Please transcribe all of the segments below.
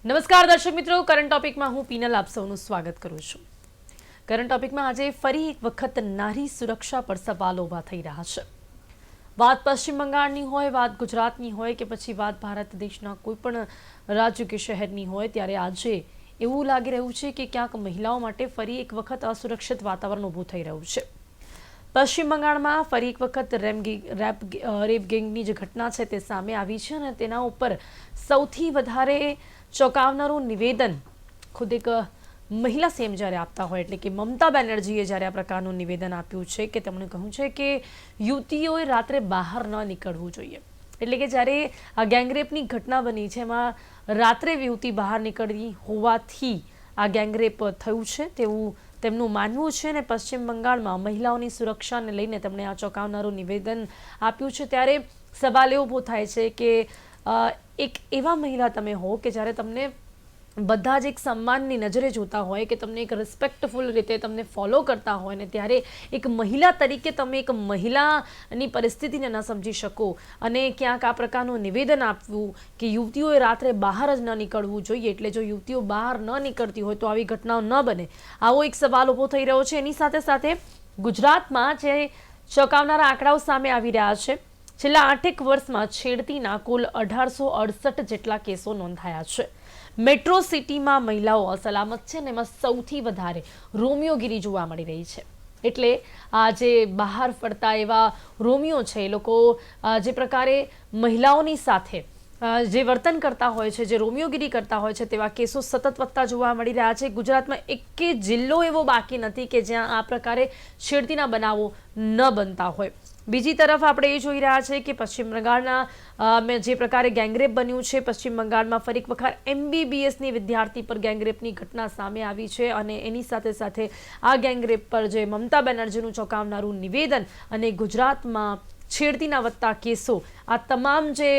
નમસ્કાર દર્શક મિત્રો, કરંટ ટોપિકમાં હું પીનલ આપ સૌનું સ્વાગત કરું છું। કરંટ ટોપિકમાં આજે ફરી એક વખત નારી સુરક્ષા પર સવાલો ઊભા થઈ રહ્યા છે। વાત પશ્ચિમ બંગાળની હોય, વાત ગુજરાતની હોય કે પછી વાત ભારત દેશના કોઈ પણ રાજ્ય કે શહેરની હોય, ત્યારે આજે એવું લાગી રહ્યું છે કે ક્યાંક મહિલાઓ માટે ફરી એક વખત અસુરક્ષિત વાતાવરણ ઊભું થઈ રહ્યું છે। પશ્ચિમ બંગાળમાં ફરી એક વખત રેપ ગેંગની જે ઘટના છે તે સામે આવી છે અને તેના ઉપર સૌથી વધારે ચોંકાવનારું નિવેદન ખુદ એક મહિલા સીએમ જ્યારે આપતા હોય, એટલે કે મમતા બેનર્જીએ જ્યારે આ પ્રકારનું નિવેદન આપ્યું છે કે તેમણે કહ્યું છે કે યુવતીઓએ રાત્રે બહાર ન નીકળવું જોઈએ। એટલે કે જ્યારે આ ગેંગરેપની ઘટના બની છે એમાં રાત્રે યુવતી બહાર નીકળી હોવાથી આ ગેંગરેપ થયું છે તેવું તેમનું માનવું છે અને પશ્ચિમ બંગાળમાં મહિલાઓની સુરક્ષાને લઈને તેમણે આ ચોંકાવનારું નિવેદન આપ્યું છે। ત્યારે સવાલ એવો ઊભો થાય છે કે એક એવા મહિલા તમે હો કે જ્યારે તમને બધા જ એક સન્માનની નજરે જોતા હોય, કે તમને એક રિસ્પેક્ટફુલ રીતે તમને ફોલો કરતા હોય ને ત્યારે એક મહિલા તરીકે તમે એક મહિલાની પરિસ્થિતિને ન સમજી શકો અને ક્યાંક આ પ્રકારનું નિવેદન આપવું કે યુવતીઓએ રાત્રે બહાર જ ન નીકળવું જોઈએ। એટલે જો યુવતીઓ બહાર ન નીકળતી હોય તો આવી ઘટનાઓ ન બને, આવો એક સવાલ ઊભો થઈ રહ્યો છે। એની સાથે સાથે ગુજરાતમાં જે ચોંકાવનારા આંકડાઓ સામે આવી રહ્યા છે। છેલ્લા 8 વર્ષમાં છેડતીના કુલ 1868 જેટલા કેસો નોંધાયા છે। મેટ્રો સિટીમાં મહિલાઓ અસલામત છે અને એમાં સૌથી વધારે રોમિયોગીરી જોવા મળી રહી છે। એટલે આ જે બહાર ફરતા એવા રોમિયો છે એ લોકો જે પ્રકારે મહિલાઓની સાથે જે વર્તન કરતા હોય છે, જે રોમિયોગીરી કરતા હોય છે, તેવા કેસો સતત વધતા જોવા મળી રહ્યા છે। ગુજરાતમાં એકે જિલ્લો એવો બાકી નથી કે જ્યાં આ પ્રકારે છેડતીના બનાવો ન બનતા હોય। બીજી તરફ આપણે એ જોઈ રહ્યા છે કે પશ્ચિમ બંગાળના જે પ્રકારે ગેંગરેપ બન્યું છે, પશ્ચિમ બંગાળમાં ફરી એક વખત MBBSની વિદ્યાર્થી પર ગેંગરેપની ઘટના સામે આવી છે અને એની સાથે સાથે આ ગેંગરેપ પર જે મમતા બેનર્જીનું ચોંકાવનારું નિવેદન અને ગુજરાતમાં છેડતીના વધતા કેસો, આ તમામ જે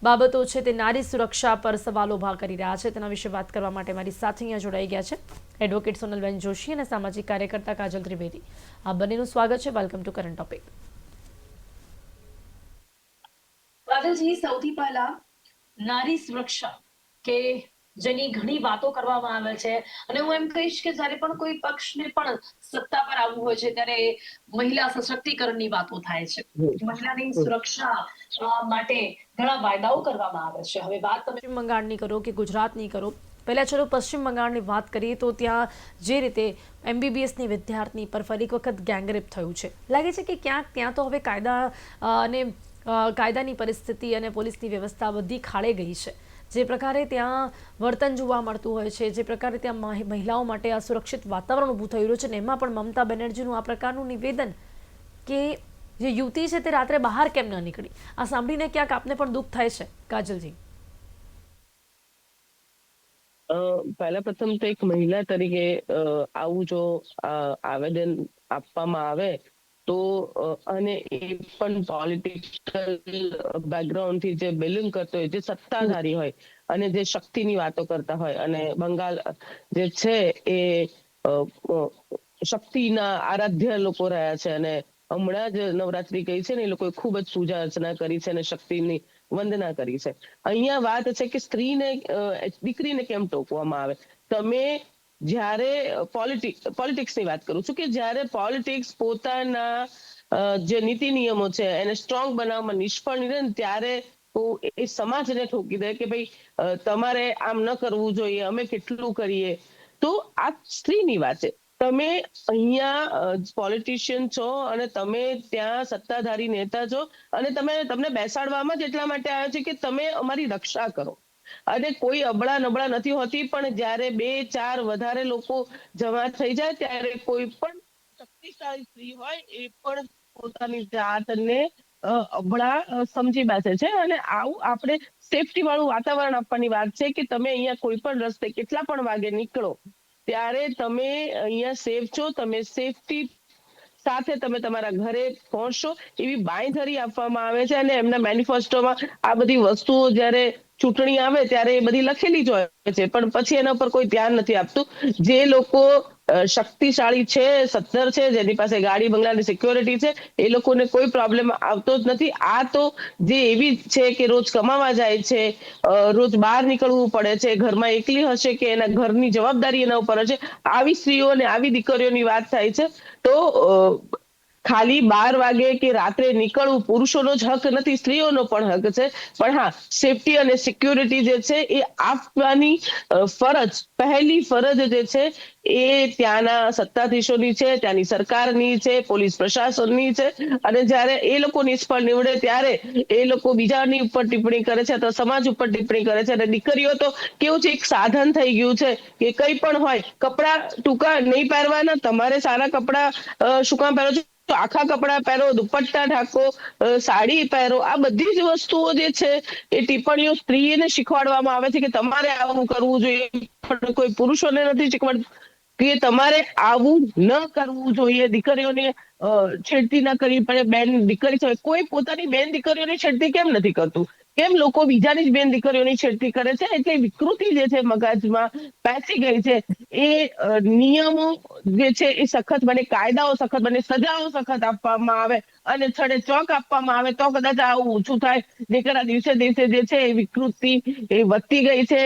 બાબતો છે તે નારી સુરક્ષા પર સવાલો ઊભા કરી રહ્યા છે। તેના વિશે વાત કરવા માટે મારી સાથે અહીંયા જોડાઈ ગયા છે એડવોકેટ સોનલબેન જોશી અને સામાજિક કાર્યકર્તા કાજલ ત્રિવેદી। આ બંનેનું સ્વાગત છે। Welcome to current topic. Kajalji, સૌથી પહેલા નારી સુરક્ષા કે જેની ઘણી વાતો કરવામાં આવે છે અને હું એમ કહીશ કે જ્યારે પણ કોઈ પક્ષને પણ સત્તા પર આવવું હોય છે ત્યારે મહિલા સશક્તિકરણની વાતો થાય છે, મહિલાની સુરક્ષા માટે ઘણા વાયદાઓ કરવામાં આવે છે। હવે વાત તમે પશ્ચિમ બંગાળની કરો કે ગુજરાતની કરો, પહેલા ચલો પશ્ચિમ બંગાળની વાત કરીએ તો ત્યાં જે રીતે MBBSની વિદ્યાર્થીની પર ફરી એક વખત ગેંગરેપ થયું છે, લાગે છે કે ક્યાંક ત્યાં તો હવે કાયદા અને કાયદાની પરિસ્થિતિ અને પોલીસની વ્યવસ્થા બધી ખાળે ગઈ છે। જે પ્રકારે ત્યાં વર્તન જોવા મળતું હોય છે, જે પ્રકારે ત્યાં મહિલાઓ માટે અસુરક્ષિત વાતાવરણ ઊભું થઈ રહ્યું છે ને એમાં પણ મમતા બેનર્જીનું આ પ્રકારનું નિવેદન કે જે યુવતી છે તે રાત્રે બહાર કેમ ન નીકળી, આ સાંભળીને ક્યાંક આપને પણ દુઃખ થાય છે કાજલજી? પહેલા પ્રથમ તો એક મહિલા તરીકે આવું જો આવેદન આપવામાં આવે તો અને એ પણ પોલિટિકલ બેકગ્રાઉન્ડથી જે બિલોંગ કરતો હોય, જે સત્તાધારી હોય અને જે શક્તિની વાતો કરતા હોય, અને બંગાળ જે છે એ શક્તિના આરાધ્ય લોકો રહ્યા છે અને હમણાં જ નવરાત્રી ગઈ છે ને એ લોકોએ ખૂબ જ પૂજા અર્ચના કરી છે અને શક્તિની વંદના કરી છે। અહીંયા વાત છે કે સ્ત્રીને દીકરીને કેમ ટોકવામાં આવે? તમે જ્યારે પોલિટિક્સની વાત કરું છું કે જ્યારે પોલિટિક્સ પોતાના જે નીતિ નિયમો છે એને સ્ટ્રોંગ બનાવવામાં નિષ્ફળ નીરે ને ત્યારે એ સમાજને ઠોકી દે કે ભાઈ તમારે આમ ન કરવું જોઈએ, અમે કેટલું કરીએ। તો આ સ્ત્રીની વાત છે। તમે અહીંયા પોલિટિશિયન છો અને તમે ત્યાં સત્તાધારી નેતા છો અને તમને બેસાડવામાં જ એટલા માટે આવ્યા છે કે તમે અમારી રક્ષા કરો। અને કોઈ અબળા નબળા નથી હોતી, પણ જ્યારે 2-4 વધારે લોકો જમા થઈ જાય ત્યારે કોઈ પણ શક્તિશાળી સ્ત્રી હોય એ પણ પોતાની જાતને અબળા સમજી બેસે છે। અને આવું આપણે સેફટી વાળું વાતાવરણ આપવાની વાત છે કે તમે અહીંયા કોઈ પણ રસ્તે કેટલા પણ વાગે નીકળો ત્યારે તમે અહીંયા સેફ છો, તમે સેફટી સાથે તમે તમારા ઘરે પહોંચશો એવી બાંયધરી આપવામાં આવે છે। અને એમના મેનિફેસ્ટોમાં આ બધી વસ્તુઓ જ્યારે ચૂંટણી આવે ત્યારે એ બધી લખેલી જ હોય છે, પણ પછી એના પર કોઈ ધ્યાન નથી આપતું। જે લોકો શક્તિશાળી છે, સદ્ધર છે, જેની પાસે ગાડી બંગલાની સિક્યોરિટી છે, એ લોકોને કોઈ પ્રોબ્લેમ આવતો જ નથી. આ તો જે એવી છે કે રોજ કમાવા જાય છે, રોજ બહાર નીકળવું પડે છે, ઘરમાં એકલી હશે કે એના ઘરની જવાબદારી એના ઉપર હશે, આવી સ્ત્રીઓ અને આવી દીકરીઓની વાત થાય છે. તો ખાલી 12 વાગે કે રાત્રે નીકળવું પુરુષોનો જ હક નથી, સ્ત્રીઓનો પણ હક છે. પણ હા, સેફટી અને સિક્યોરિટી જે છે એ આપવાની ફરજ, પહેલી ફરજ જે છે એ ત્યાંના સત્તાધીશોની છે, ત્યાંની સરકારની છે, પોલીસ પ્રશાસનની છે. અને જ્યારે એ લોકો નિષ્ફળ નીવડે ત્યારે એ લોકો બીજાની ઉપર ટિપ્પણી કરે છે અથવા સમાજ ઉપર ટિપ્પણી કરે છે. અને દીકરીઓ તો કેવું છે, એક સાધન થઈ ગયું છે કે કંઈ પણ હોય, કપડા ટૂંકા નહીં પહેરવાના, તમારે સારા કપડા શું કામ પહેરો છો, આખા કપડા પહેરો, દુપટ્ટા ઢાંકો, સાડી પહેરો, આ બધી જ વસ્તુઓ જે છે એ ટિપ્પણીઓ સ્ત્રીને શીખવાડવામાં આવે છે કે તમારે આવું કરવું જોઈએ. પણ કોઈ પુરુષોને નથી શીખવાડતું કે તમારે આવું ન કરવું જોઈએ. દીકરીઓને છેડતી ના કરવી પડે. બેન દીકરી છે, કોઈ પોતાની બેન દીકરીઓની છેડતી કેમ નથી કરતું? કેમ લોકો બીજાની જ બેન દીકરીઓની છેડતી કરે છે? એટલે વિકૃતિ જે છે મગજમાં બેસી ગઈ છે. એ નિયમો જે છે એ સખત બને, કાયદાઓ સખત બને, સજાઓ સખત આપવામાં આવે અને છડે ચોક આપવામાં આવે તો કદાચ આવું ઓછું થાય. નહીંતર દિવસે દિવસે જે છે એ વિકૃતિ એ વધતી ગઈ છે.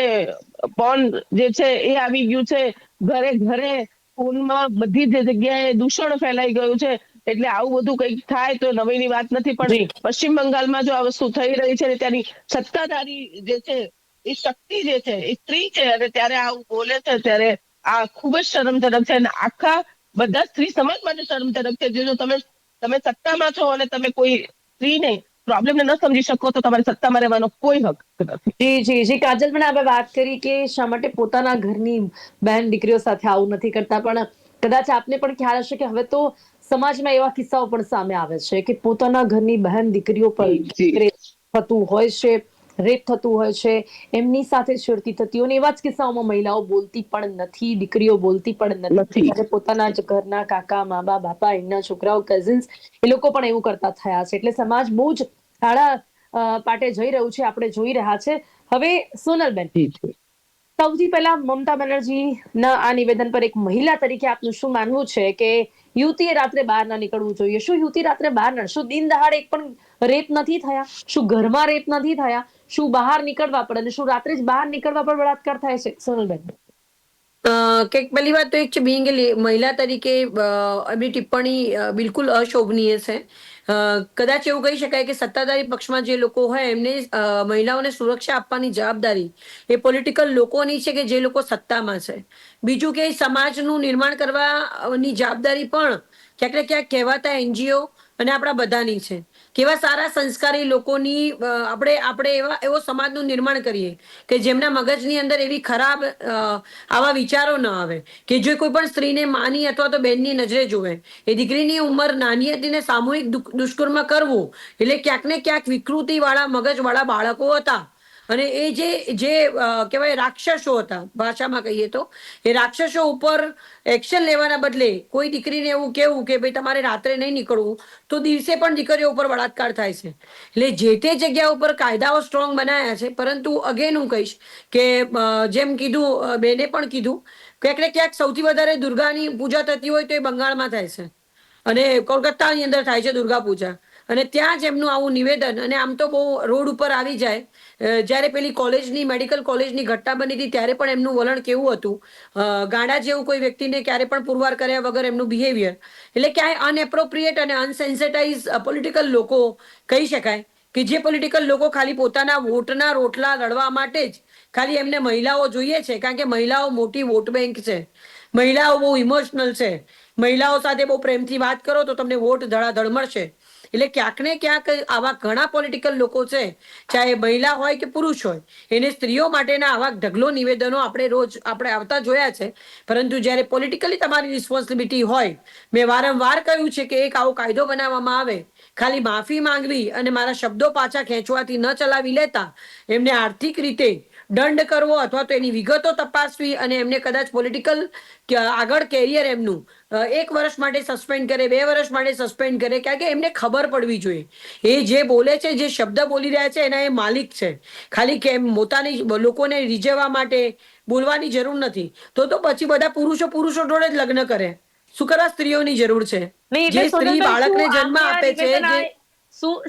પોર્ન જે છે એ આવી ગયું છે ઘરે ઘરે, ફોનમાં બધી જ જગ્યાએ દૂષણ ફેલાઈ ગયું છે. એટલે આવું બધું કંઈક થાય તો નવીની વાત નથી. પણ જી પશ્ચિમ બંગાળમાં જો આ વસ્તુ થઈ રહી છે ને ત્યાંની સત્તાધારી જે છે એ શક્તિ જે છે એ સ્ત્રી છે અને ત્યારે આવું બોલે છે, ત્યારે આ ખૂબ જ શરમજનક છે. અને આખા બધા સ્ત્રી સમાજ માટે શરમજનક છે. જો તમે તમે સત્તામાં છો અને તમે કોઈ સ્ત્રીને પ્રોબ્લેમને ન સમજી શકો તો તમારે સત્તામાં રહેવાનો કોઈ હક નથી. જી જી જી કાજલ, પણ આપણે વાત કરી કે શા માટે પોતાના ઘરની બહેન દીકરીઓ સાથે આવું નથી કરતા, પણ કદાચ આપને પણ ખ્યાલ હશે કે હવે તો સમાજમાં એવા કિસ્સાઓ પણ સામે આવે છે કે પોતાના ઘરની બહેન દીકરીઓ પર જી રેપ થતું હોય છે, રેપ થતું હોય છે, એમની સાથે છેડતી થતી હોય, અને એવા જ કિસ્સાઓમાં મહિલાઓ બોલતી પણ નથી, દીકરીઓ બોલતી પણ નથી. નથી. ત્યારે પોતાના જ ઘરના કાકા, મામા, બાપા, એમના છોકરાઓ, કઝિન્સ, એ લોકો પણ એવું કરતા થયા છે. એટલે સમાજ બહુ જ આડા પાટે જઈ રહ્યું છે, આપણે જોઈ રહ્યા છે. હવે સોનલબેન, જી જી. સૌથી પહેલા મમતા બેનર્જીના આ નિવેદન પર એક મહિલા તરીકે આપનું શું માનવું છે કે યુવતીએ રાત્રે બહાર ના નીકળવું જોઈએ? શું યુવતી રાત્રે બહાર ના, શું દિન દહાડે એક પણ રેપ નથી થયા? શું ઘરમાં રેપ નથી થયા? શું બહાર નીકળવા પડે અને શું રાત્રે જ બહાર નીકળવા પર બળાત્કાર થાય છે? સોનલબેન, કે પહેલી વાત તો એક છે, બિંગ મહિલા તરીકે એમની ટિપ્પણી બિલકુલ અશોભનીય છે. કદાચ એવું કહી શકાય કે સત્તાધારી પક્ષમાં જે લોકો હોય એમને મહિલાઓને સુરક્ષા આપવાની જવાબદારી એ પોલિટિકલ લોકોની છે કે જે લોકો સત્તામાં છે. બીજું કે સમાજનું નિર્માણ કરવાની જવાબદારી પણ ક્યાંક ને ક્યાંક કહેવાતા એનજીઓ અને આપણા બધાની છે. કેવા સારા સંસ્કારી લોકોની આપણે એવો સમાજનું નિર્માણ કરીએ કે જેમના મગજની અંદર એવી ખરાબ આવા વિચારો ન આવે કે જો કોઈ પણ સ્ત્રીને માની અથવા તો બેનની નજરે જોવે. એ દીકરીની ઉંમર નાની હતી ને સામૂહિક દુષ્કર્મ કરવું એટલે ક્યાંક ને ક્યાંક વિકૃતિ વાળા મગજ વાળા બાળકો હતા. અને એ જે કહેવાય રાક્ષસો હતા, ભાષામાં કહીએ તો એ રાક્ષસો ઉપર એક્શન લેવાના બદલે કોઈ દીકરીને એવું કેવું કે ભાઈ તમારે રાત્રે નહીં નીકળવું, તો દિવસે પણ દીકરીઓ ઉપર બળાત્કાર થાય છે. એટલે જે તે જગ્યા ઉપર કાયદાઓ સ્ટ્રોંગ બનાવ્યા છે. પરંતુ અગેન હું કહીશ કે જેમ કીધું, બેને પણ કીધું, ક્યાંક ને ક્યાંક સૌથી વધારે દુર્ગાની પૂજા થતી હોય તો એ બંગાળમાં થાય છે અને કોલકાતાની અંદર થાય છે દુર્ગા પૂજા. અને ત્યાં જ એમનું આવું નિવેદન, અને આમ તો બહુ રોડ ઉપર આવી જાય. જ્યારે પેલી કોલેજની, મેડિકલ કોલેજની ઘટના બની હતી ત્યારે પણ એમનું વલણ કેવું હતું, ગાંડા જેવું કોઈ વ્યક્તિને ક્યારે પણ પુરવાર કર્યા વગર એમનું બિહેવિયર. એટલે ક્યાંય અનએપ્રોપ્રિએટ અને અનસેન્સિટાઇઝ પોલિટિકલ લોકો કહી શકાય કે જે પોલિટિકલ લોકો ખાલી પોતાના વોટના રોટલા લડવા માટે જ ખાલી એમને મહિલાઓ જોઈએ છે, કારણ કે મહિલાઓ મોટી વોટ બેંક છે. મહિલાઓ બહુ ઇમોશનલ છે. મહિલાઓ સાથે બહુ પ્રેમથી વાત કરો તો તમને વોટ ધડાધડ મળશે. એટલે ક્યાંક ને ક્યાંક આવા ઘણા પોલિટિકલ લોકો છે, ચાહે મહિલા હોય કે પુરુષ હોય, એને સ્ત્રીઓ માટેના આવા ઢગલો નિવેદનો આપણે આવતા જોયા છે. પરંતુ જ્યારે પોલિટિકલી તમારી રિસ્પોન્સિબિલિટી હોય, મેં વારંવાર કહ્યું છે કે એક આવો કાયદો બનાવવામાં આવે, ખાલી માફી માંગવી અને મારા શબ્દો પાછા ખેંચવાથી ન ચલાવી લેતા એમને આર્થિક રીતે દંડ કરવો અથવા તો એની વિગતો તપાસવી અને એમને કદાચ પોલિટિકલ આગળ કેરિયર એમનું 1 વર્ષ માટે સસ્પેન્ડ કરે, 2 વર્ષ માટે સસ્પેન્ડ કરે, કારણ કે એમને ખબર પડવી જોઈએ એ જે બોલે છે, જે શબ્દ બોલી રહ્યા છે એના એ માલિક છે. ખાલી કે પોતાની લોકોને રીઝવવા માટે, બોલવાની જરૂર નથી. તો પછી બધા પુરુષો જોડે જ લગ્ન કરે. શું કરવા સ્ત્રીઓની જરૂર છે? નહીં જે એટલે સ્ત્રી સોનલબેન, શું બાળકને જન્મ આમને આ આપે છે, નિવેદન જે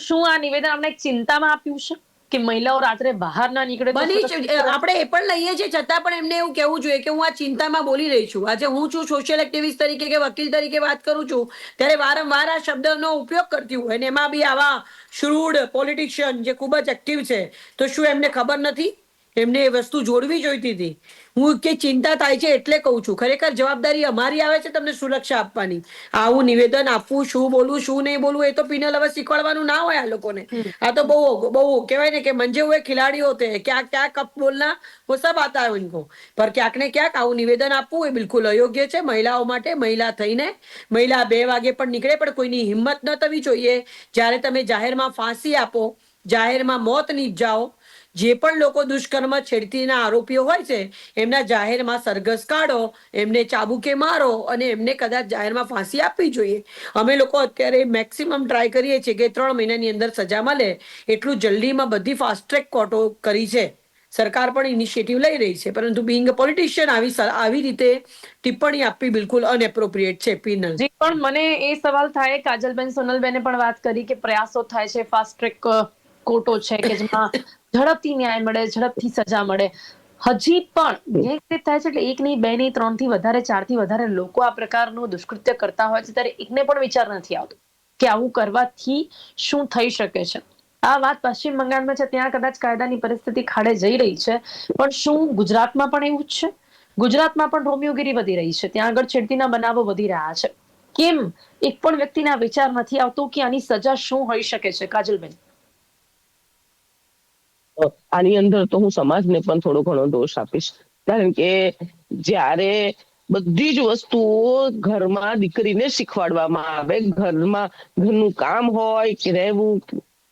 શું આ નિવેદન આપણે એક ચિંતામાં આપ્યું છે કે મહિલાઓ રાત્રે બહાર ના નીકળે તો બની સુરક્ષિત રહે? આપણે એ પણ લઈએ છીએ, છતાં પણ એમને એવું કહેવું જોઈએ કે હું આ ચિંતામાં બોલી રહી છું. આજે હું છું સોશિયલ એક્ટિવિસ્ટ તરીકે કે વકીલ તરીકે વાત કરું છું, ત્યારે વારંવાર આ શબ્દનો ઉપયોગ કરતી હોય, અને એમાં બી આવા shrewd પોલિટિશિયન જે ખૂબ જ એક્ટિવ છે, તો શું એમને ખબર નથી? એમને એ વસ્તુ જોડવી જોઈતી હતી. હું કે ચિંતા થાય છે એટલે કહું છું. ખરેખર જવાબદારી અમારી આવે છે તમને સુરક્ષા આપવાની. આવું નિવેદન આપવું, શું બોલવું શું નહીં બોલવું, એ તો પિનલ હવે શીખવાડવાનું ના હોય આ લોકોને. આ તો બહુ બહુ કહેવાય ને કે મંજે હુએ ખિલાડી હોતે हैं, क्या क्या कब बोलना वो सब आता है उनको. पर ક્યાંક ને ક્યાંક આવું નિવેદન આપવું એ બિલકુલ અયોગ્ય છે મહિલાઓ માટે. મહિલા થઈને મહિલા 2 વાગે પણ નીકળે, પણ કોઈની હિંમત ન થવી જોઈએ જ્યારે તમે જાહેરમાં ફાંસી આપો, જાહેરમાં મોત નીપજાઓ. જે પણ લોકો દુષ્કર્મ છેડતીના આરોપીઓ હોય છે એમના જાહેરમાં સરઘસ કાઢો, એમને ચાબુકે મારો અને એમને કદાચ જાહેરમાં ફાંસી આપવી જોઈએ. અમે લોકો અત્યારે મેક્સિમમ ટ્રાય કરીએ છીએ કે 3 મહિનાની અંદર સજા મળે એટલું જલ્દીમાં બધી ફાસ્ટ ટ્રેક કોર્ટો કરી છે. સરકાર પણ ઇનિશિયેટિવ લઈ રહી છે, પરંતુ બિંગ પોલિટિશિયન આવી રીતે ટિપ્પણી આપવી બિલકુલ અનએપ્રોપ્રિએટ છે. પિનલ, જી, પણ મને એ સવાલ થાય, કાજલબેન સોનલબેને પણ વાત કરી કે પ્રયાસો થાય છે, ફાસ્ટ ટ્રેક કોર્ટો છે કે જેમાં ઝડપથી ન્યાય મળે, ઝડપથી સજા મળે. હજી પણ ન્યાય થાય છે એટલે 1 નહીં, 2 નહીં, 3 થી વધારે, 4 થી વધારે લોકો આ પ્રકારનું દુષ્કૃત્ય કરતા હોય છે, ત્યારે એકને પણ વિચાર નથી આવતો કે આવું કરવાથી શું થઈ શકે છે. આ વાત પશ્ચિમ બંગાળમાં છે, ત્યાં કદાચ કાયદાની પરિસ્થિતિ ખાડે જઈ રહી છે, પણ શું ગુજરાતમાં પણ એવું જ છે? ગુજરાતમાં પણ રોમિયોગીરી વધી રહી છે, ત્યાં આગળ છેડતીના બનાવો વધી રહ્યા છે. કેમ એક પણ વ્યક્તિના વિચાર નથી આવતો કે આની સજા શું હોઈ શકે છે? કાજલબેન, આની અંદર તો હું સમાજને પણ થોડો ઘણો દોષ આપીશ, કારણ કે જ્યારે બધી જ વસ્તુઓ ઘરમાં દીકરીને શીખવાડવામાં આવે, ઘરનું કામ હોય કે રહેવું,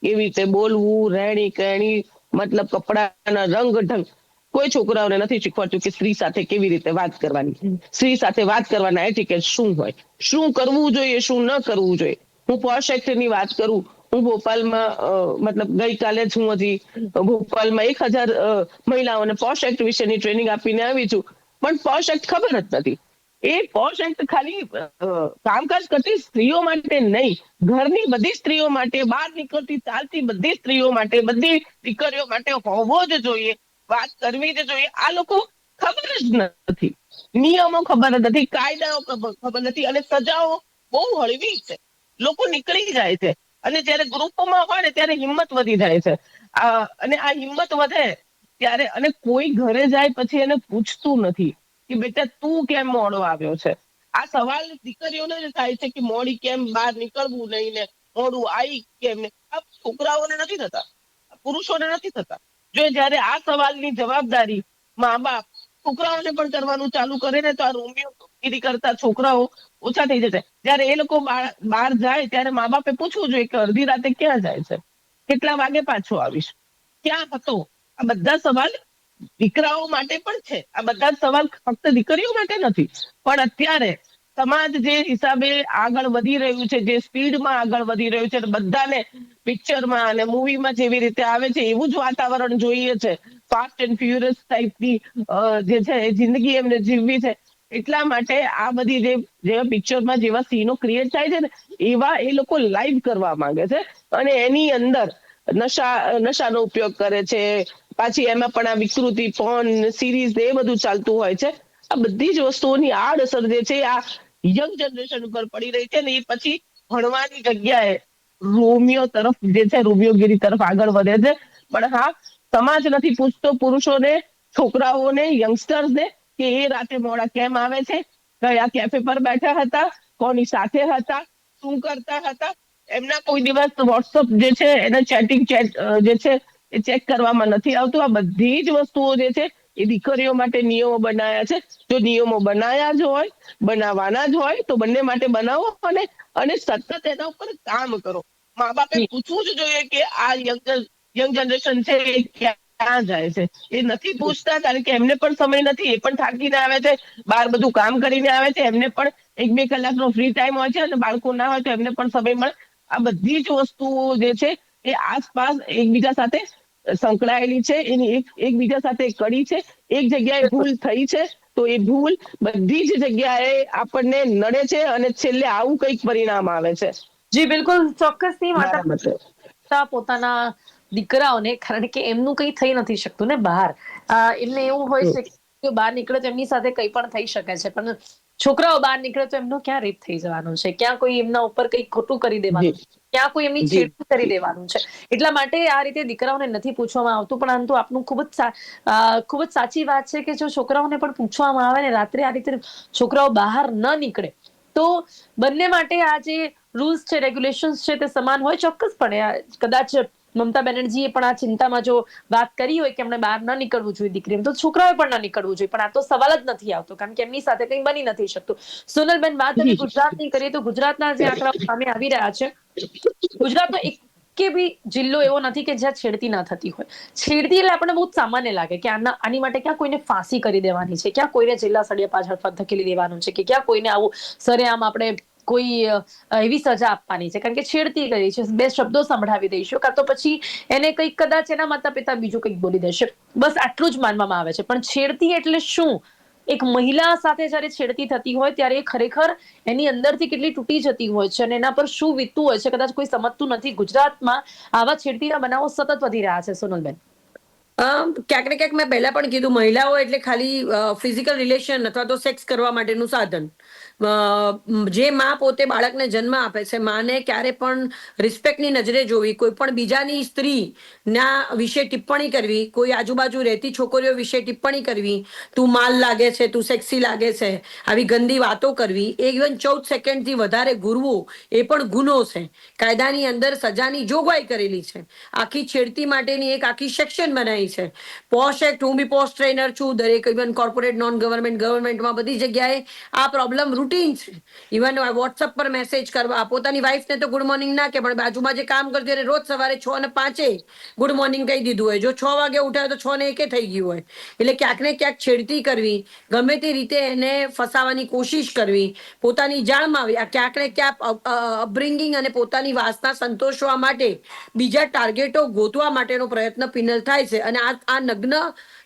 કેવી રીતે બોલવું, રહેણી કહેણી, મતલબ કપડાના રંગ ઢંગ, કોઈ છોકરાઓને નથી શીખવાડતું કે સ્ત્રી સાથે કેવી રીતે વાત કરવાની, સ્ત્રી સાથે વાત કરવાના એટિકેટ શું હોય, શું કરવું જોઈએ, શું ન કરવું જોઈએ. હું પોશ એક્ટની વાત કરું, હું ભોપાલમાં મતલબ ગઈકાલે જ હું હજી ભોપાલમાં 1000 મહિલાઓને પોશ એક્ટ વિશેની ટ્રેનિંગ આપીને આવી છું, પણ પોશ એક્ટ ખબર જ નથી. એ પોશ એક્ટ ખાલી કામકાજ કરતી સ્ત્રીઓ માટે નહીં, ઘરની બધી સ્ત્રીઓ માટે, બહાર નીકળતી ચાલતી બધી સ્ત્રીઓ માટે, બધી દીકરીઓ માટે હોવો જ જોઈએ, વાત કરવી જ જોઈએ. આ લોકો ખબર જ નથી, નિયમો ખબર જ નથી, કાયદાઓ ખબર નથી, અને સજાઓ બહુ હળવી છે. લોકો નીકળી જાય છે, અને જયારે ગ્રુપમાં હોય ને ત્યારે હિંમત વધી જાય છે. અને આ હિંમત વધે ત્યારે, અને કોઈ ઘરે જાય પછી એને પૂછતું નથી કે બેટા તું કેમ મોડો આવ્યો છે. આ સવાલ દીકરીઓને જ થાય છે કે મોડી કેમ, બહાર નીકળવું નહીં ને, મોડું આવી કેમ ને. આ છોકરાઓને નથી થતા, પુરુષોને નથી થતા. જો જયારે આ સવાલની જવાબદારી મા બાપ છોકરાઓને પણ કરવાનું ચાલુ કરે ને, તો આ રોમિયોગીરી કરતા છોકરાઓ ઓછા થઈ જશે. જયારે એ લોકો બહાર જાય ત્યારે મા બાપે પૂછવું જોઈએ કે અડધી રાતે ક્યાં જાય છે, કેટલા વાગે પાછો આવીશ, ક્યાં હતો. આ બધા સવાલ દીકરાઓ માટે પણ છે, આ બધા સવાલ ફક્ત દીકરીઓ માટે નથી. પણ અત્યારે સમાજ જે હિસાબે આગળ વધી રહ્યું છે, જે સ્પીડમાં આગળ વધી રહ્યું છે, બધાને પિક્ચરમાં અને મૂવીમાં જેવી રીતે આવે છે એવું જ વાતાવરણ જોઈએ છે. ફાસ્ટ એન્ડ ફ્યુરિયસ ટાઈપની જે છે એ જિંદગી એમને જીવવી છે. એટલા માટે આ બધી જે પિક્ચરમાં જેવા સીનો ક્રિએટ થાય છે ને, એવા એ લોકો લાઈવ કરવા માંગે છે, અને એની અંદર નશાનો ઉપયોગ કરે છે. પાછી એમાં પણ આ વિકૃતિ, પોર્ન, સિરીઝ એ બધું ચાલતું હોય છે. આ બધી જ વસ્તુઓની આડઅસર જે છે આ યંગ જનરેશન ઉપર પડી રહી છે, ને એ પછી ભણવાની જગ્યાએ રોમિયોગીરી તરફ આગળ વધે છે. પણ હા, સમાજ નથી પૂછતો પુરુષોને, છોકરાઓને, યંગસ્ટર્સને કે એ રાતે મોડા કેમ આવે છે, કયા કેફે પર બેઠા હતા, કોની સાથે હતા, શું કરતા હતા. એમના કોઈ દિવસ વોટ્સઅપ જે છે એને ચેટિંગ જે છે એ ચેક કરવામાં નથી આવતું. આ બધી જ વસ્તુઓ જે છે એ દીકરીઓ માટે નિયમો બનાયા છે. જો નિયમો બનાયા જ હોય, બનાવવાના જ હોય, તો બંને માટે બનાવો, અને સતત એના ઉપર કામ કરો. મા બાપે પૂછવું જ જોઈએ કે આ યંગ જનરેશન છે એ ક્યાં જાય છે. એ નથી પૂછતા, કારણ કે એમને પણ સમય નથી, એ પણ થાકીને આવે છે, બહાર બધું કામ કરીને આવે છે, એમને પણ 1-2 કલાકનો ફ્રી ટાઈમ હોય છે, અને બાળકો ના હોય તો એમને પણ સમય મળે. આ બધી જ વસ્તુઓ જે છે એ આસપાસ એકબીજા સાથે સંકળાયેલી છે, એની એકબીજા સાથે કડી છે. એક જગ્યાએ ભૂલ થઈ છે તો એ ભૂલ બધી જ જગ્યાએ આપણને નડે છે અને છેલ્લે આવું કંઈક પરિણામ આવે છે જી બિલકુલ ચોક્કસથી માતા મારા મતે. પોતાના દીકરાઓને, કારણ કે એમનું કંઈ થઈ નથી શકતું ને બહાર, એમને એવું હોય છે કે બહાર નીકળે તો એમની સાથે કંઈ પણ થઈ શકે છે, પણ છોકરાઓ બહાર નીકળે તો એમનું ક્યાં રેપ થઈ જવાનું છે, ક્યાં કોઈ એમના ઉપર કંઈ ખોટું કરી દેવાનું જી છે, ક્યાં કોઈ એમની જી છેડતી કરી દેવાનું છે. એટલા માટે આ રીતે દીકરાઓને નથી પૂછવામાં આવતું, પરંતુ આપનું ખૂબ જ સાચી વાત છે કે જો છોકરાઓને પણ પૂછવામાં આવે ને રાત્રે આ રીતે છોકરાઓ બહાર ન નીકળે તો બંને માટે આ જે રૂલ્સ છે, રેગ્યુલેશન્સ છે તે સમાન હોય. ચોક્કસપણે કદાચ મમતા બેનર્જીએ પણ આ ચિંતામાં જો વાત કરી હોય કે એમણે બહાર ન નીકળવું જોઈએ દીકરીને, તો છોકરાઓએ પણ ન નીકળવું જોઈએ, પણ આ તો સવાલ જ નથી આવતો, કારણ કે એમની સાથે કંઈ બની નથી શકતું. સોનલબેન, વાત હવે ગુજરાતની કરીએ તો ગુજરાતના જે આંકડાઓ સામે આવી રહ્યા છે, ગુજરાતનો એક કે બી જિલ્લો એવો નથી કે જ્યાં છેડતી ના થતી હોય. છેડતી એટલે આપણને બહુ સામાન્ય લાગે કે આની માટે ક્યાં કોઈને ફાંસી કરી દેવાની છે, ક્યાં કોઈને જેલના સળિયા પાછળ ધકેલી દેવાનું છે, કે ક્યાં કોઈને આવું સરેઆમ આપણે કોઈ એવી સજા આપવાની છે, કારણ કે છેડતી કરી છે, બે શબ્દો સંભળાવી દઈશું, કાં તો પછી એને કંઈક કદાચ એના માતા પિતા બીજું કંઈક બોલી દેશે, બસ આટલું જ માનવામાં આવે છે. પણ છેડતી એટલે શું? એક મહિલા સાથે જયારે છેડતી થતી હોય ત્યારે ખરેખર એની અંદરથી કેટલી તૂટી જતી હોય છે અને એના પર શું વીતતું હોય છે, કદાચ કોઈ સમજતું નથી. ગુજરાતમાં આવા છેડતીના બનાવો સતત વધી રહ્યા છે, સોનલબેન. ક્યાંક ને ક્યાંક મેં પહેલા પણ કીધું, મહિલાઓ એટલે ખાલી ફિઝિકલ રિલેશન અથવા તો સેક્સ કરવા માટેનું સાધન. જે માં પોતે બાળકને જન્મ આપે છે, માને ક્યારે પણ રિસ્પેક્ટની નજરે જોવી, કોઈ પણ બીજાની સ્ત્રી ના વિશે ટિપ્પણી કરવી, કોઈ આજુબાજુ રહેતી છોકરીઓ વિશે ટિપ્પણી કરવી, તું માલ લાગે છે, તું સેક્સી લાગે છે, આવી ગંદી વાતો કરવી, એ ઇવન 14 સેકન્ડથી વધારે ઘૂરવું એ પણ ગુનો છે. કાયદાની અંદર સજાની જોગવાઈ કરેલી છે. આખી છેડતી માટેની એક આખી સેક્શન બનાવી છે. પોશ એક્ટ, હું બી પોશ ટ્રેનર છું, દરેક ઇવન કોર્પોરેટ, નોન ગવર્મેન્ટ, ગવર્મેન્ટમાં બધી જગ્યાએ આ પ્રોબ્લેમ રૂટીન છે. ઇવન વોટ્સઅપ પર મેસેજ કરવા, પોતાની વાઈફને તો ગુડ મોર્નિંગ ના કે, પણ બાજુમાં જે કામ કરતી હોય રોજ સવારે 6:05 ગુડ મોર્નિંગ કહી દીધું હોય. જો 6 વાગે ઉઠાય તો 6:01 થઈ ગયું હોય. એટલે ક્યાંક ને ક્યાંક છેડતી કરવી, ગમે તે રીતે એને ફસાવાની કોશિશ કરવી, પોતાની જાણમાં આવી, આ ક્યાંક ને ક્યાંક અપબ્રિંગિંગ અને પોતાની વાસના સંતોષવા માટે બીજા ટાર્ગેટો ગોતવા માટેનો પ્રયત્ન પિનલ થાય છે. અને આ નગ્ન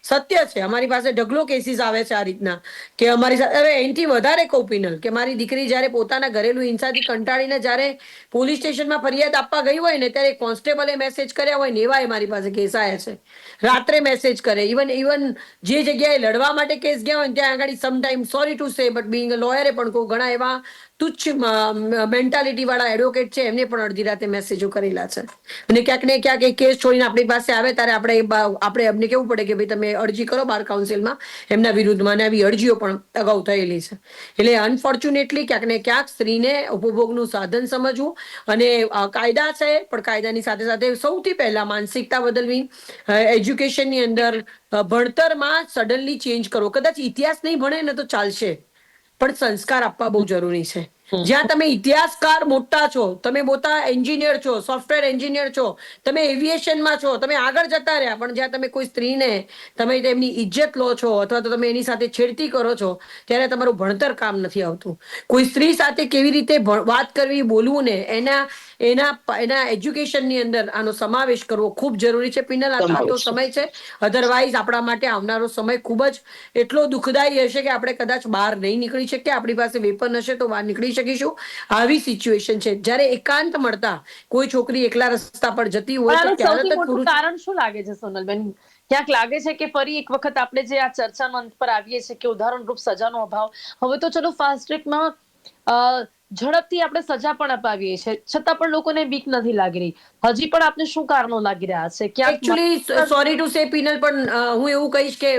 સત્ય છે. અમારી પાસે ઢગલો કેસીસ આવે છે આ રીતના, કે અમારી સાથે, હવે એનાથી વધારે કહું પિનલ, કે મારી દીકરી જ્યારે પોતાના ઘરેલું હિંસાથી કંટાળીને જ્યારે પોલીસ સ્ટેશનમાં ફરિયાદ આપવા ગઈ હોય ને, ત્યારે કોન્સ્ટેબલે મેસેજ કર્યા હોય ને એવા મારી પાસે કેસ આવ્યા છે. રાત્રે મેસેજ કરે, ઇવન જે જગ્યાએ લડવા માટે કેસ ગયા હોય ને ત્યાં આગળ sometime, sorry to say but being a લોયરે પણ કહું, ઘણા એવા તુચ્છ મેન્ટાલિટી વાળા એડવોકેટ છે, એમને પણ અડધી રાતે મેસેજો કરેલા છે. અને ક્યાંક ને ક્યાંક એ કેસ છોડીને આપણી પાસે આવે ત્યારે આપણે એમને કેવું પડે કે ભાઈ તમે અરજી કરો બાર કાઉન્સિલમાં એમના વિરુદ્ધમાં, અને આવી અરજીઓ પણ અગાઉ થયેલી છે. એટલે અનફોર્ચ્યુનેટલી ક્યાંક ને ક્યાંક સ્ત્રીને ઉપભોગનું સાધન સમજવું, અને કાયદા છે પણ કાયદાની સાથે સાથે સૌથી પહેલા માનસિકતા બદલવી, એજ્યુકેશનની અંદર ભણતરમાં સડનલી ચેન્જ કરવો. કદાચ ઇતિહાસ નહીં ભણે ને તો ચાલશે, પણ સંસ્કાર આપવા બહુ જરૂરી છે. જ્યાં તમે ઇતિહાસકાર મોટા છો, તમે મોટા એન્જિનિયર છો, સોફ્ટવેર એન્જિનિયર છો, તમે એવિએશનમાં છો, તમે આગળ જતા રહ્યા, પણ જ્યાં તમે કોઈ સ્ત્રીને તમે તેમની ઇજ્જત લો છો અથવા તો તમે એની સાથે છેડતી કરો છો, ત્યારે તમારું ભણતર કામ નથી આવતું. કોઈ સ્ત્રી સાથે કેવી રીતે વાત કરવી, બોલવું ને એના એજ્યુકેશનની અંદર આનો સમાવેશ કરવો ખૂબ જરૂરી છે. પિનલ, આ તો સમય છે. અધરવાઇઝ આપણા માટે આવનારો સમય ખૂબ જ એટલો દુઃખદાયી હશે કે આપણે કદાચ બહાર નહીં નીકળી શકીએ. આપણી પાસે વેપન હશે તો બહાર નીકળી શકીશું. આવી સિચ્યુએશન છે. જ્યારે એકાંત મળતા કોઈ છોકરી એકલા રસ્તા પર જતી પણ હોય તો આનું ત્યારે સૌથી જ મોટું પુરુષ. કારણ શું લાગે છે, સોનલબેન? ક્યાંક લાગે છે કે ફરી એક વખત આપણે જે આ ચર્ચાનો અંત પર આવીએ છીએ કે ઉદાહરણરૂપ સજાનો અભાવ. હવે તો ચલો ફાસ્ટ ટ્રેકમાં ઝડપથી આપણે સજા પણ અપાવીએ છીએ, છતાં પણ લોકોને બીક નથી લાગી રહી. હજી પણ આપને શું કારણો લાગી રહ્યા છે? એકચ્યુઅલી ક્યાંક સોરી ટુ સે પિનલ, પણ હું એવું કહીશ કે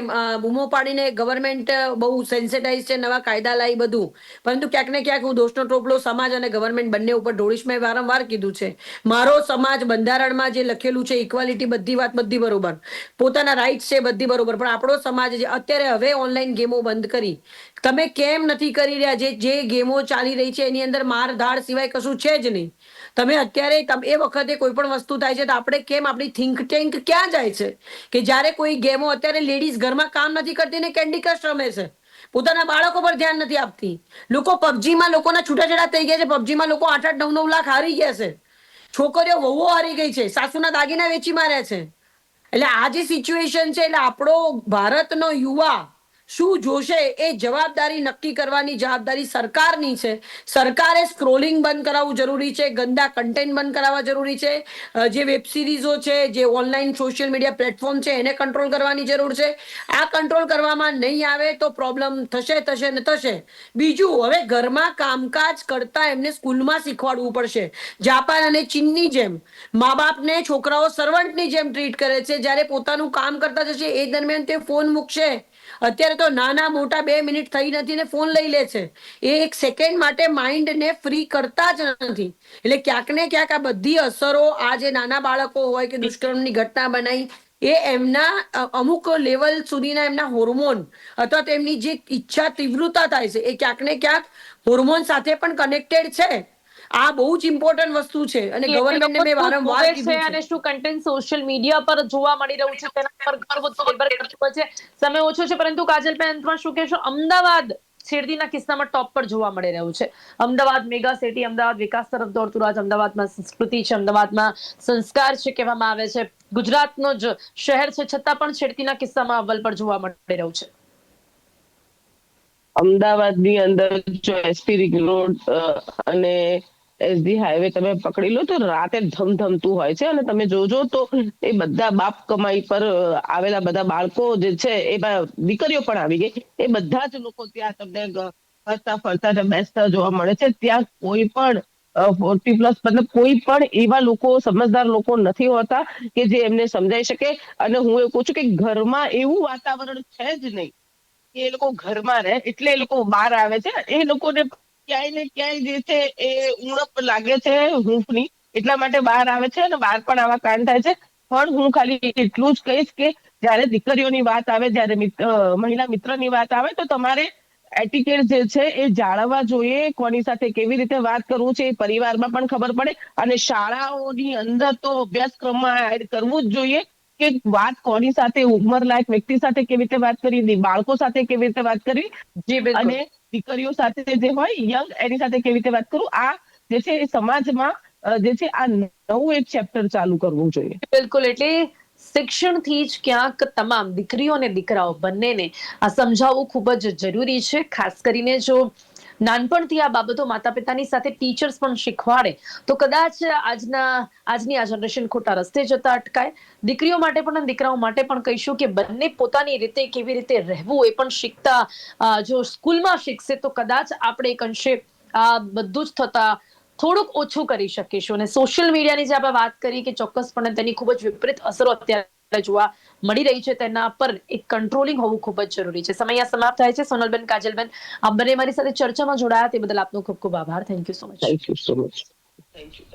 બૂમો પાડીને ગવર્મેન્ટ બહુ સેન્સિટાઈઝ છે, નવા કાયદા લાવી બધું, પરંતુ ક્યાંક ને ક્યાંક હું દોષનો ટોપલો સમાજ અને ગવર્મેન્ટ બંને ઉપર ઢોળીશ. મેં વારંવાર કીધું છે, મારો સમાજ બંધારણમાં જે લખેલું છે ઇક્વાલિટી, બધી વાત બધી બરોબર, પોતાના રાઇટ્સ છે બધી બરોબર, પણ આપણો સમાજ જે અત્યારે હવે ઓનલાઈન ગેમો બંધ કરી, તમે કેમ નથી કરી રહ્યા? જે ગેમો ચાલી રહી છે એની અંદર માર ધાડ સિવાય કશું છે જ નહીં. તમે અત્યારે એ વખતે કોઈ પણ વસ્તુ થાય છે તો આપણે કેમ, આપણી થિંક ટેન્ક ક્યાં જાય છે કે જ્યારે કોઈ ગેમો, અત્યારે લેડીઝ ઘરમાં કામ નથી કરતી ને કેન્ડી ક્રશ રમે છે, પોતાના બાળકો પર ધ્યાન નથી આપતી. લોકો પબજીમાં, લોકોના છૂટાછેડા થઈ ગયા છે. પબજીમાં લોકો 8-8, 9-9 લાખ હારી ગયા છે. છોકરીઓ વહુઓ હારી ગઈ છે, સાસુના દાગીના વેચી માર્યા છે. એટલે આ જે સિચ્યુએશન છે, એટલે આપણો ભારતનો યુવા શું જોશે એ જવાબદારી નક્કી કરવાની જવાબદારી સરકારની છે. સરકારે સ્ક્રોલિંગ બંધ કરાવવું જરૂરી છે, ગંદા કન્ટેન્ટ બંધ કરાવવા જરૂરી છે, જે વેબ સિરીઝો છે, જે ઓનલાઈન સોશિયલ મીડિયા પ્લેટફોર્મ છે એને કંટ્રોલ કરવાની જરૂર છે. આ કંટ્રોલ કરવામાં નહીં આવે તો પ્રોબ્લેમ થશે ને થશે. બીજું, હવે ઘરમાં કામકાજ કરતા એમને સ્કૂલમાં શીખવાડવું પડશે. જાપાન અને ચીનની જેમ મા બાપને છોકરાઓ સર્વન્ટની જેમ ટ્રીટ કરે છે. જ્યારે પોતાનું કામ કરતા જશે એ દરમિયાન તે ફોન મૂકશે. અત્યારે તો નાના મોટા 2 મિનિટ થઈ નથી ને ફોન લઈ લે છે. એ એક સેકન્ડ માટે માઇન્ડને ફ્રી કરતા જ નથી. એટલે ક્યાંક ને ક્યાંક આ બધી અસરો, આ જે નાના બાળકો હોય કે દુષ્કર્મની ઘટના બનાવી, એ એમના અમુક લેવલ સુધીના એમના હોર્મોન અથવા તો એમની જે ઈચ્છા તીવ્રતા થાય છે એ ક્યાંક ને ક્યાંક હોર્મોન સાથે પણ કનેક્ટેડ છે. આ બહુ જ ઇમ્પોર્ટન્ટ વસ્તુ છે અને ગવર્મેન્ટને મેં વારંવાર જોવે કીધું છે છે. અને શું કન્ટેન્ટ સોશિયલ મીડિયા પર જોવા મળી રહ્યું છે તેના પર ઘણું બધું નિર્ભર કરતું હોય છે. સમય ઓછો છે, પરંતુ કાજલબેન, અંતમાં શું કહેશો? અમદાવાદ છેડતીના કિસ્સામાં ટોપ પર જોવા મળી રહ્યું છે. અમદાવાદ મેગા સિટી, અમદાવાદ વિકાસ તરફ દોડતું રાજ, અમદાવાદમાં સંસ્કૃતિ છે, અમદાવાદમાં સંસ્કાર છે કહેવામાં આવે છે. ગુજરાતનો જ શહેર છે, છતાં પણ છેડતીના કિસ્સામાં અવ્વલ પર જોવા મળી રહ્યું છે. અમદાવાદની અંદર જો એસપી રિંગ રોડ અને એસજી હાઈવે તમે પકડી લો તો રાતે ધમધમતું હોય છે. અને તમે જોજો તો એ બધા બાપ કમાઈ પર આવેલા બધા બાળકો જે છે, એ દીકરીઓ પણ આવી ગઈ, એ બધા જ લોકો ત્યાં તમને ફરતા ફરતા ને બેસતા જોવા મળે છે. ત્યાં કોઈ પણ 40+ મતલબ કોઈ પણ એવા લોકો, સમજદાર લોકો નથી હોતા કે જે એમને સમજાઈ શકે. અને હું એવું કહું છું કે ઘરમાં એવું વાતાવરણ છે જ નહીં કે એ લોકો ઘરમાં રહે, એટલે એ લોકો બહાર આવે છે. એ લોકોને ક્યાંય ને ક્યાંય જે છે એ ઉણપ લાગે છે હૂંફની, એટલા માટે બહાર આવે છે અને બહાર પણ આવા કાંડ થાય છે. પણ હું ખાલી એટલું જ કહીશ કે જયારે દીકરીઓની વાત આવે, જયારે મહિલા મિત્રની વાત આવે, તો તમારે એટિકેટ જે છે એ જાળવવા જોઈએ. કોની સાથે કેવી રીતે વાત કરવું છે એ પરિવારમાં પણ ખબર પડે, અને શાળાઓની અંદર તો અભ્યાસક્રમમાં એડ કરવું જ જોઈએ કે વાત કોની સાથે, ઉંમરલાયક વ્યક્તિ સાથે કેવી રીતે વાત કરવી, બાળકો સાથે કેવી રીતે વાત કરવી, જી બિલકુલ. અને દીકરીઓ સાથે જે હોય યંગ, એની સાથે કેવી રીતે વાત કરવું. આ જે છે એ સમાજમાં જે છે આ નવું એક ચેપ્ટર ચાલુ કરવું જોઈએ. બિલકુલ, એટલે શિક્ષણથી જ ક્યાંક તમામ દીકરીઓ અને દીકરાઓ બંનેને આ સમજાવવું ખૂબ જ જરૂરી છે. ખાસ કરીને જો નાનપણથી આ બાબતો માતા પિતાની સાથે ટીચર્સ પણ શીખવાડે તો કદાચ આજની આ જનરેશન ખોટા રસ્તે જતા અટકાય. દીકરીઓ માટે પણ અને દીકરાઓ માટે પણ કહીશું કે બંને પોતાની રીતે કેવી રીતે રહેવું એ પણ શીખતા જો સ્કૂલમાં શીખશે તો કદાચ આપણે એક અંશે આ બધું જ થતા થોડુંક ઓછું કરી શકીશું. અને સોશિયલ મીડિયાની જે આપણે વાત કરી કે ચોક્કસપણે તેની ખૂબ જ વિપરીત અસરો અત્યારે જોવા મળી રહી છે, તેના પર એક કંટ્રોલિંગ હોવું ખૂબ જ જરૂરી છે. સમય સમાપ્ત થાય છે. સોનલબેન, કાજલબેન, આપ બંને મારી સાથે ચર્ચામાં જોડાયા તે બદલ આપનો ખૂબ ખૂબ આભાર. Thank you so much. Thank you so much. Thank you.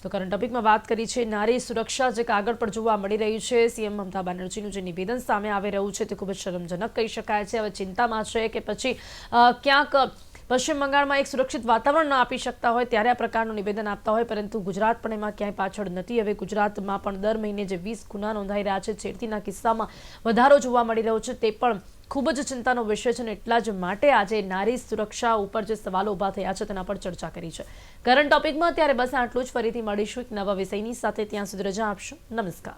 તો કરંટ ટોપિકમાં વાત કરી છે નારી સુરક્ષા જે કાગળ પર જોવા મળી રહ્યું છે. સીએમ મમતા બેનર્જીનું જે નિવેદન સામે આવી રહ્યું છે તે ખૂબ જ શરમજનક કહી શકાય છે. હવે ચિંતામાં છે કે પછી ક્યાંક પશ્ચિમ બંગાળમાં એક સુરક્ષિત વાતાવરણ ન આપી શકતા હોય ત્યારે આ પ્રકારનું નિવેદન આપતા હોય, પરંતુ ગુજરાત પણ એમાં ક્યાંય પાછળ નથી. હવે ગુજરાતમાં પણ દર મહિને જે 20 ગુના નોંધાઈ રહ્યા છે, છેડતીના કિસ્સામાં વધારો જોવા મળી રહ્યો છે, તે પણ ખૂબ જ ચિંતાનો વિષય છે. અને એટલા જ માટે આજે નારી સુરક્ષા ઉપર જે સવાલો ઊભા થયા છે તેના પર ચર્ચા કરી છે કરંટ ટોપિકમાં. ત્યારે બસ આટલું જ. ફરીથી મળીશું એક નવા વિષયની સાથે. ત્યાં સુધી રજા આપશો. નમસ્કાર.